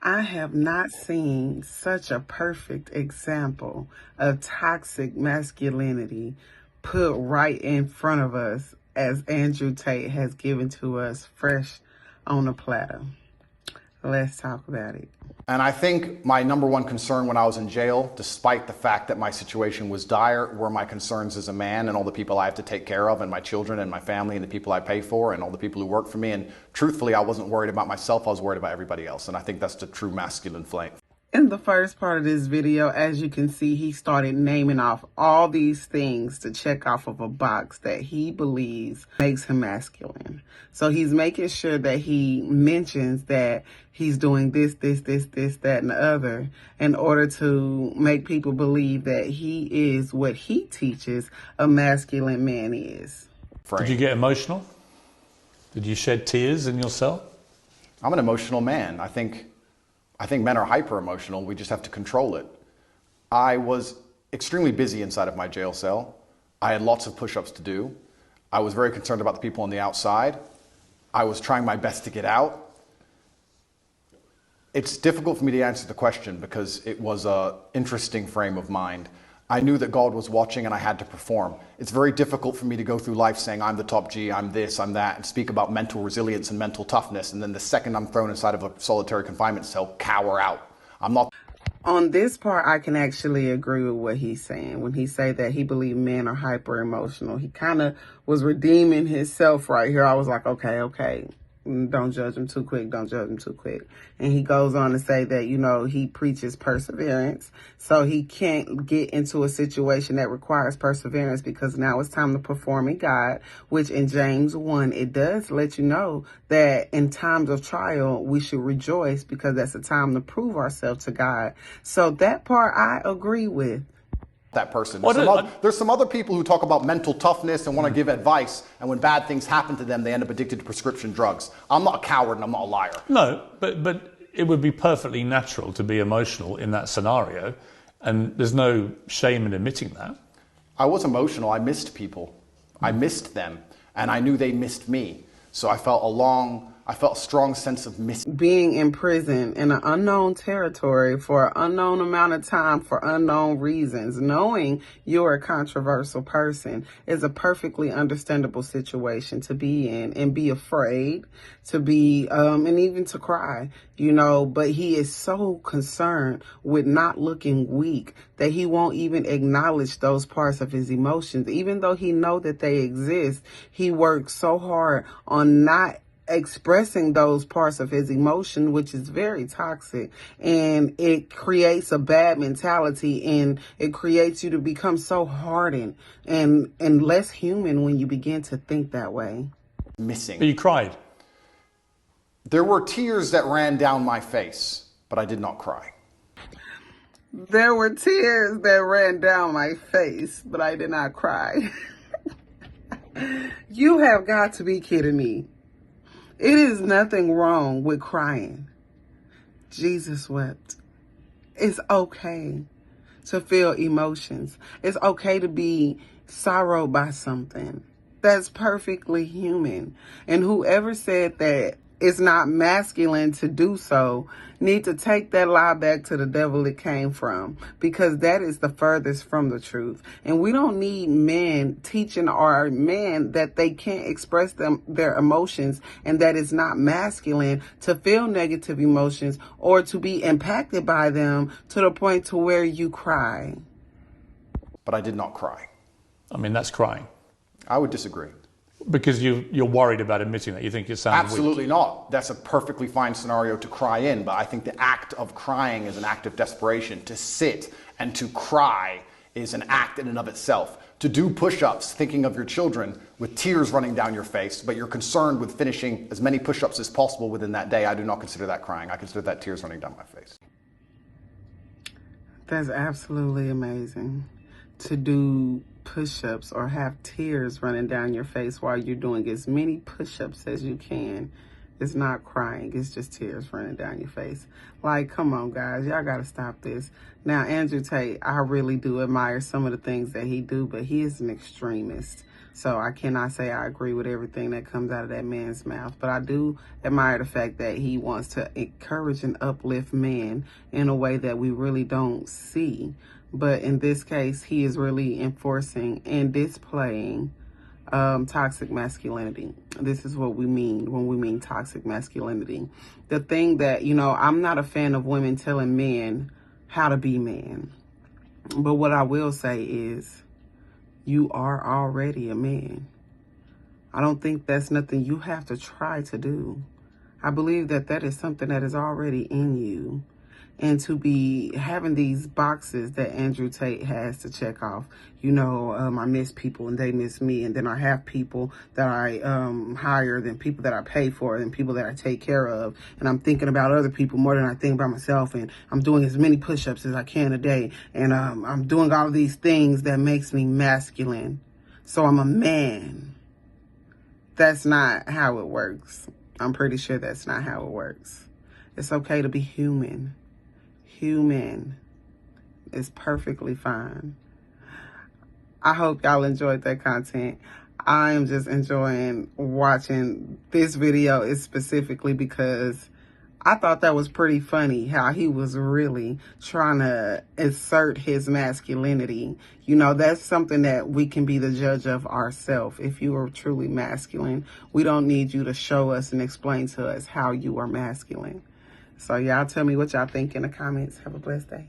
I have not seen such a perfect example of toxic masculinity put right in front of us as Andrew Tate has given to us fresh on a platter. Let's talk about it. And I think my number one concern when I was in jail, despite the fact that my situation was dire, were my concerns as a man and all the people I have to take care of, and my children and my family and the people I pay for and all the people who work for me. And truthfully, I wasn't worried about myself, I was worried about everybody else. And I think that's the true masculine flame. In the first part of this video, as you can see, he started naming off all these things to check off of a box that he believes makes him masculine. So he's making sure that he mentions that he's doing this, that, and the other in order to make people believe that he is what he teaches a masculine man is. Did you get emotional? Did you shed tears in your cell? I'm an emotional man. I think men are hyper emotional. We just have to control it. I was extremely busy inside of my jail cell. I had lots of push-ups to do. I was very concerned about the people on the outside. I was trying my best to get out. It's difficult for me to answer the question because it was an interesting frame of mind. I knew that God was watching and I had to perform. It's very difficult for me to go through life saying I'm the top G, I'm this, I'm that, and speak about mental resilience and mental toughness, and then the second I'm thrown inside of a solitary confinement cell, cower out. I'm not. On this part, I can actually agree with what he's saying. When he say that he believed men are hyper emotional, he kind of was redeeming himself right here. I was like, okay. Don't judge him too quick. Don't judge him too quick. And he goes on to say that, he preaches perseverance. So he can't get into a situation that requires perseverance because now it's time to perform in God, which in James 1, it does let you know that in times of trial, we should rejoice because that's a time to prove ourselves to God. So that part I agree with. That person. There's some other people who talk about mental toughness and want to give advice, and when bad things happen to them, they end up addicted to prescription drugs. I'm not a coward and I'm not a liar. No, but it would be perfectly natural to be emotional in that scenario, and there's no shame in admitting that. I was emotional. I missed people. I missed them, and I knew they missed me. So I felt a strong sense of missing. Being in prison in an unknown territory for an unknown amount of time for unknown reasons, knowing you're a controversial person is a perfectly understandable situation to be in and be afraid to be, and even to cry, but he is so concerned with not looking weak that he won't even acknowledge those parts of his emotions. Even though he know that they exist, he works so hard on not expressing those parts of his emotion, which is very toxic, and it creates a bad mentality, and it creates you to become so hardened and less human when you begin to think that way. Missing. But you cried. There were tears that ran down my face, but I did not cry. There were tears that ran down my face, but I did not cry. You have got to be kidding me. It is nothing wrong with crying. Jesus wept. It's okay to feel emotions. It's okay to be sorrowed by something. That's perfectly human. And whoever said that it's not masculine to do so need to take that lie back to the devil it came from, because that is the furthest from the truth. And we don't need men teaching our men that they can't express their emotions and that it's not masculine to feel negative emotions or to be impacted by them to the point to where you cry. But I did not cry. I mean, that's crying. I would disagree. Because you're worried about admitting that. You think it sounds Absolutely weak. not. That's a perfectly fine scenario to cry in, but I think the act of crying is an act of desperation. To sit and to cry is an act in and of itself. To do push-ups thinking of your children with tears running down your face, but you're concerned with finishing as many push-ups as possible within that day, I do not consider that crying. I consider that tears running down my face. That's absolutely amazing. To do push-ups or have tears running down your face while you're doing as many push-ups as you can. It's not crying, it's just tears running down your face. Like, come on, guys, y'all gotta stop this. Now, Andrew Tate, I really do admire some of the things that he do, but he is an extremist. So I cannot say I agree with everything that comes out of that man's mouth. But I do admire the fact that he wants to encourage and uplift men in a way that we really don't see. But in this case, he is really enforcing and displaying toxic masculinity. This is what we mean when we mean toxic masculinity. The thing that, I'm not a fan of women telling men how to be men. But what I will say is, you are already a man. I don't think that's nothing you have to try to do. I believe that that is something that is already in you. And to be having these boxes that Andrew Tate has to check off, I miss people and they miss me. And then I have people that I hire, then people that I pay for, then people that I take care of. And I'm thinking about other people more than I think about myself. And I'm doing as many push-ups as I can a day. And I'm doing all of these things that makes me masculine. So I'm a man. That's not how it works. I'm pretty sure that's not how it works. It's okay to be human. Human is perfectly fine. I hope y'all enjoyed that content. I am just enjoying watching this video specifically because I thought that was pretty funny how he was really trying to assert his masculinity. That's something that we can be the judge of ourselves. If you are truly masculine, we don't need you to show us and explain to us how you are masculine. So y'all tell me what y'all think in the comments. Have a blessed day.